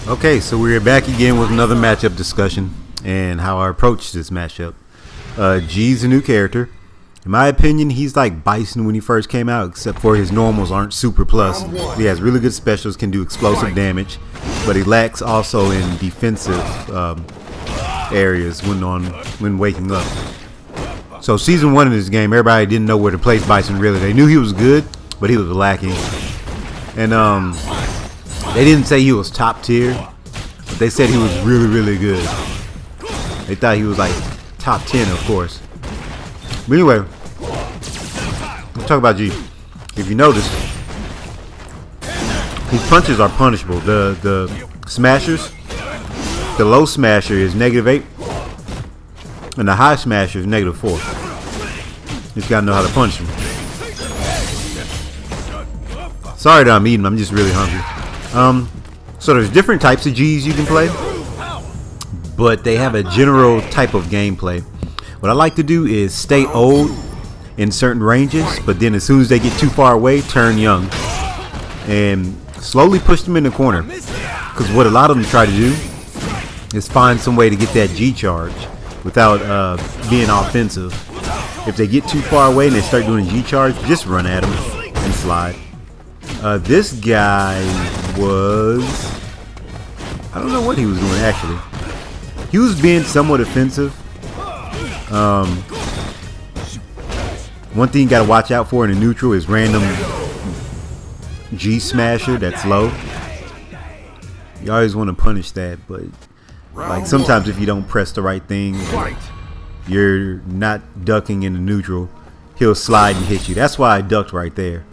Okay, so we're back again with another matchup discussion and how I approach this matchup. G's a new character. In my opinion, he's like Bison when he first came out, except for his normals aren't super plus. He has really good specials, can do explosive damage, but he lacks also in defensive areas when waking up. So season 1 of this game, everybody didn't know where to place Bison really. They knew he was good, but he was lacking. And they didn't say he was top tier, but they said he was really, really good. They thought he was like top 10, of course. But anyway, let's talk about G. If you notice, his punches are punishable. The smashers, the low smasher is -8, and the high smasher is -4. You just gotta know how to punch him. Sorry that I'm eating, I'm just really hungry. So there's different types of G's you can play, but they have a general type of gameplay. What I like to do is stay old in certain ranges, but then as soon as they get too far away, turn young and slowly push them in the corner. Because what a lot of them try to do is find some way to get that G charge without being offensive. If they get too far away and they start doing G charge, just run at them and slide. This guy was, I don't know what he was doing actually. He was being somewhat offensive. One thing you gotta watch out for in a neutral is random G smasher that's low. You always want to punish that, but like sometimes if you don't press the right thing, you're not ducking in the neutral, he'll slide and hit you. That's why I ducked right there.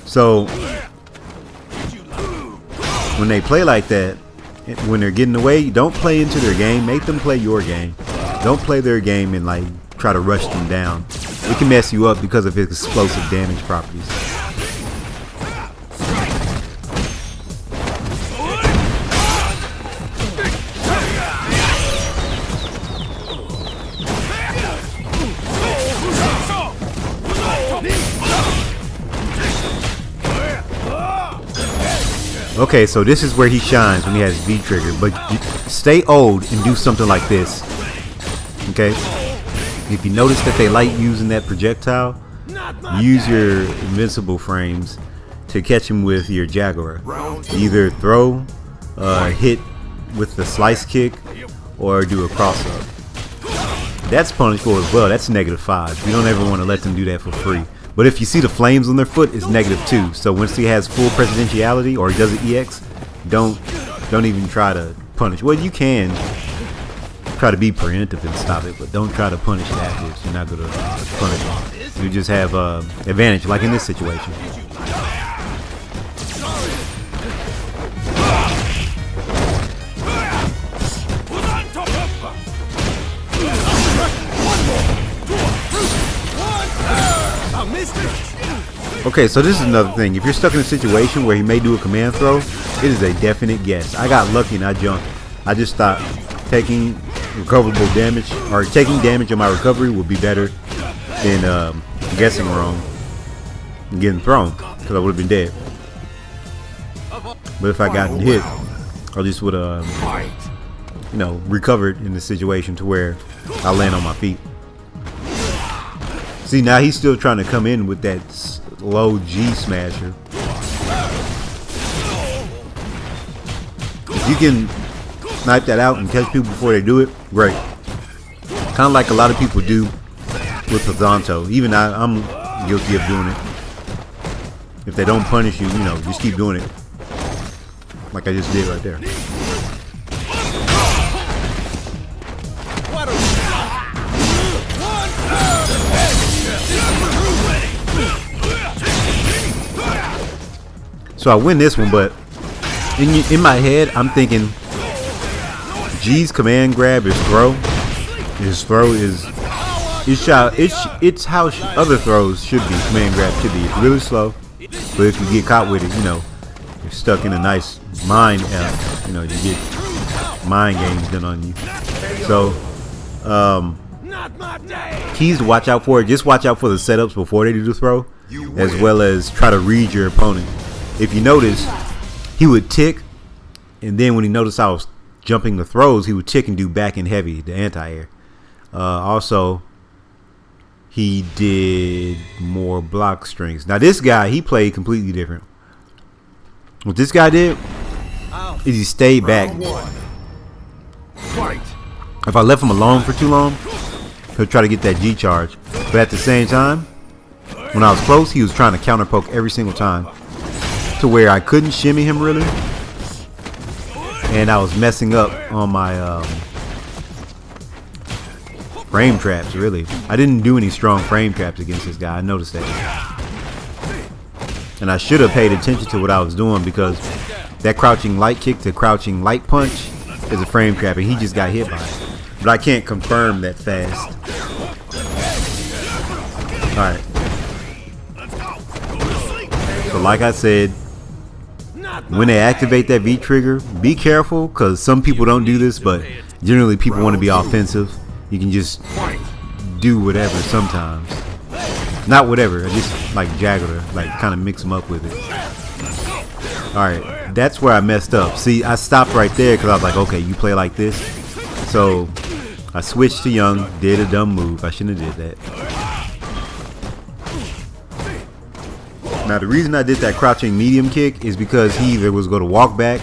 So when they play like that, when they're getting away, don't play into their game. Make them play your game. Don't play their game and like try to rush them down. It can mess you up because of his explosive damage properties. Okay, so this is where he shines when he has V trigger, but stay old and do something like this. Okay, if you notice that they like using that projectile, use your invincible frames to catch him with your Jaguar. Either throw, hit with the slice kick, or do a cross up. That's punishable as well. That's -5. You don't ever want to let them do that for free. But if you see the flames on their foot, it's -2. So once he has full presidentiality or he does an EX, don't even try to punish. Well, you can try to be preemptive and stop it, but don't try to punish it afterwards. You're not gonna punish it. You just have advantage, like in this situation. Okay, so this is another thing. If you're stuck in a situation where he may do a command throw, it is a definite guess. I got lucky and I jumped. I just thought taking recoverable damage or taking damage on my recovery would be better than guessing wrong and getting thrown, because I would have been dead. But if I got hit, I just would have, recovered in the situation to where I land on my feet. See, now he's still trying to come in with that low G smasher. If you can snipe that out and catch people before they do it, great. Kind of like a lot of people do with Hozanto. Even I'm guilty of doing it. If they don't punish you, just keep doing it. Like I just did right there. So I win this one, but in my head, I'm thinking G's command grab is throw. His throw is it's how other throws should be. Command grab should be. It's really slow, but if you get caught with it, you're stuck in a nice mind F. You get mind games done on you. So keys to watch out for. Just watch out for the setups before they do the throw, as well as try to read your opponent. If you notice, he would tick And then when he noticed I was jumping the throws, he would chicken do back and heavy, the anti-air. Also, he did more block strings. Now this guy, he played completely different. What this guy did is he stayed back. If I left him alone for too long, he'll try to get that G charge. But at the same time, when I was close, he was trying to counter poke every single time, to where I couldn't shimmy him really, and I was messing up on my frame traps. Really, I didn't do any strong frame traps against this guy. I noticed that, and I should have paid attention to what I was doing, because that crouching light kick to crouching light punch is a frame trap, and he just got hit by it. But I can't confirm that fast. Alright. So like I said, when they activate that V trigger, be careful, because some people don't do this, but generally people want to be offensive. You can just do whatever sometimes. Not whatever, I just like jagger, like kind of mix them up with it. Alright, that's where I messed up. See, I stopped right there because I was like, okay, you play like this. So I switched to Young, did a dumb move. I shouldn't have did that. Now the reason I did that crouching medium kick is because he either was going to walk back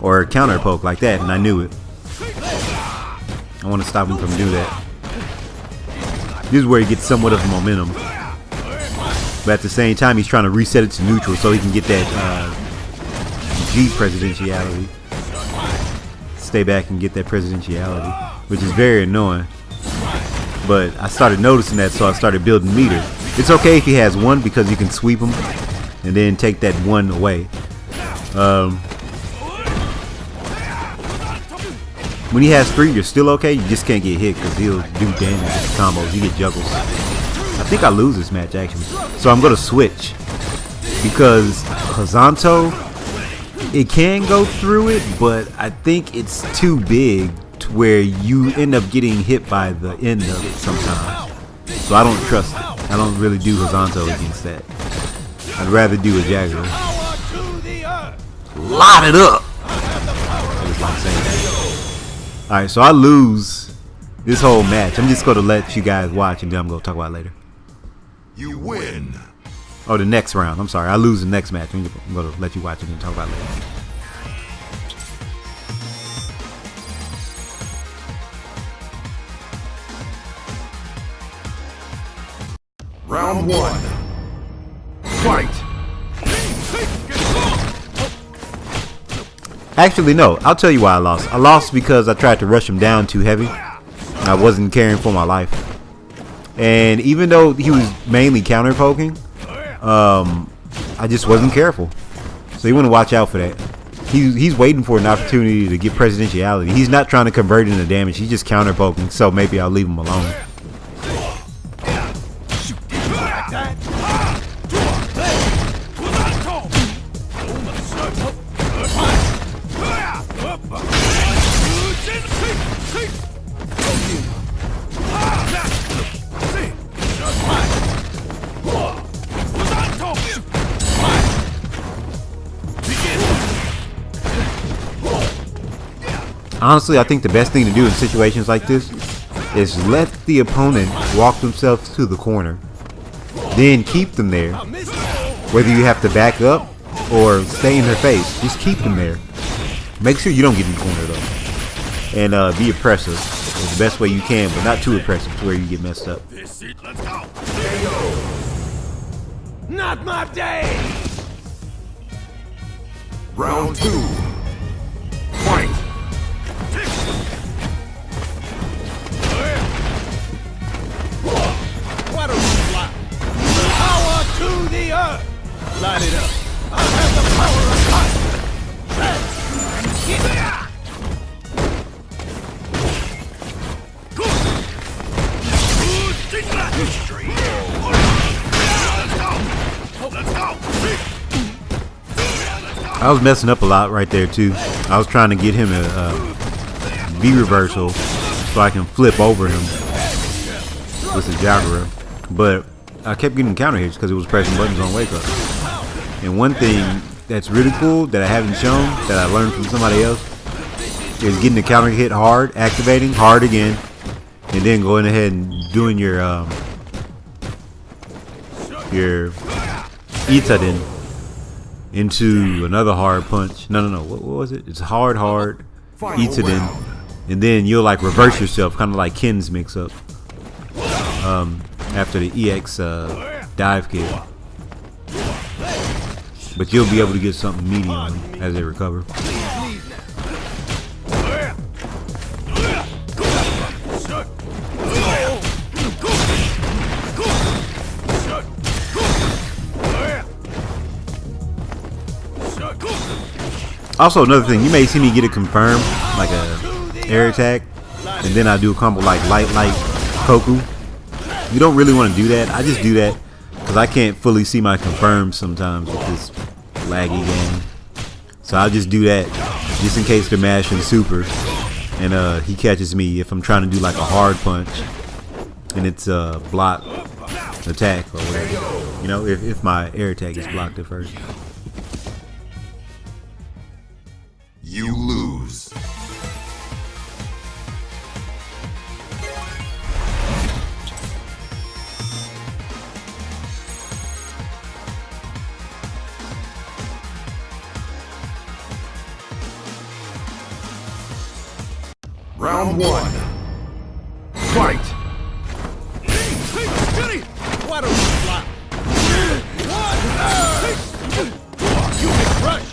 or counter poke like that, and I knew it. I want to stop him from doing that. This is where he gets somewhat of momentum, but at the same time he's trying to reset it to neutral so he can get that G presidentiality. Stay back and get that presidentiality, which is very annoying. But I started noticing that, so I started building meter. It's okay if he has one, because you can sweep him and then take that one away. When he has 3, you're still okay. You just can't get hit because he'll do damage with the combos. You get juggles. I think I lose this match actually. So I'm going to switch, because Hozanto, it can go through it, but I think it's too big to where you end up getting hit by the end of it sometimes. So I don't trust it. I don't really do Hozanto against that. I'd rather do a Jagger. Lot it up! I just like saying that. Alright, so I lose this whole match. I'm just going to let you guys watch, and then I'm going to talk about it later. You win. Oh, the next round. I'm sorry. I lose the next match. I'm going to let you watch it and talk about it later. Round 1. Fight. Actually, no. I'll tell you why I lost. I lost because I tried to rush him down too heavy. I wasn't caring for my life. And even though he was mainly counter poking, I just wasn't careful. So you want to watch out for that. He's waiting for an opportunity to get presidentiality. He's not trying to convert into damage. He's just counter poking. So maybe I'll leave him alone. Honestly, I think the best thing to do in situations like this is let the opponent walk themselves to the corner. Then keep them there. Whether you have to back up or stay in their face, just keep them there. Make sure you don't get in the corner though. And be oppressive is the best way you can, but not too oppressive to where you get messed up. Not my day. Round 2. Fight. Why don't you fly? Power to the earth! Light it up. I have the power of fire! I was messing up a lot right there too. I was trying to get him a V reversal so I can flip over him with the Jagger, but I kept getting counter hits because it was pressing buttons on wake up. And one thing that's really cool that I haven't shown, that I learned from somebody else, is getting the counter hit hard, activating hard again, and then going ahead and doing your Itaden into another hard punch. No, what was it? It's hard, Itaden, and then you'll like reverse yourself, kind of like Ken's mix up after the EX dive kick. But you'll be able to get something meaty on them as they recover. Also, another thing, you may see me get it confirmed, like a air attack, and then I do a combo like light Koku. You don't really want to do that. I just do that because I can't fully see my confirms sometimes with this laggy game. So I'll just do that just in case they're mashing super, and he catches me if I'm trying to do like a hard punch, and it's a block attack or whatever. You know, if my air attack is blocked at first. You lose. Round 1. Fight! Why don't you fly? You can crush.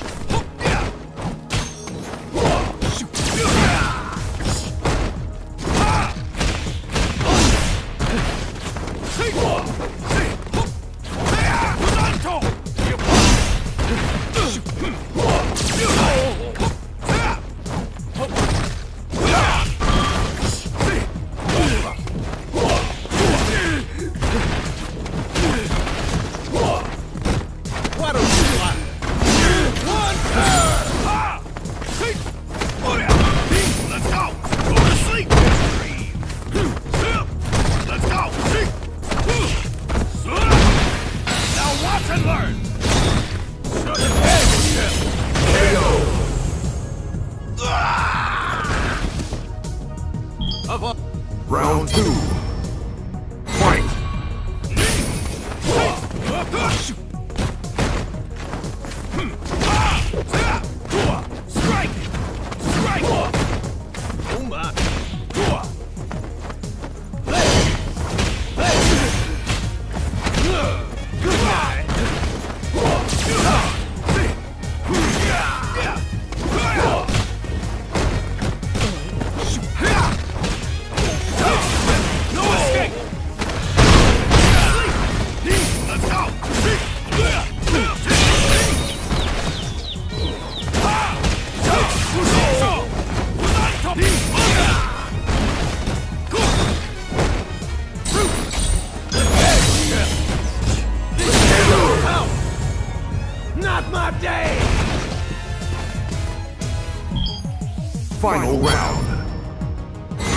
Round 2. Fight! Strike! Strike! Oh my! Not my day! Final round.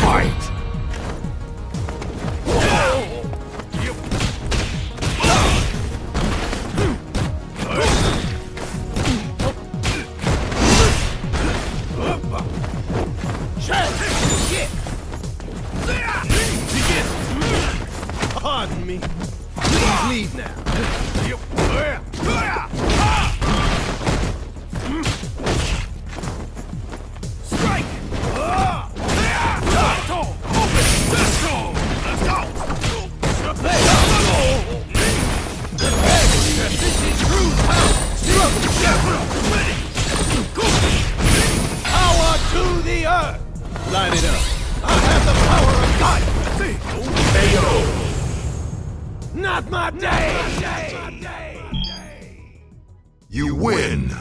Fight! Pardon me. Please leave now. Strike! This is true power! Power to the earth! Light it up. I have the power of light! Not my day! You win.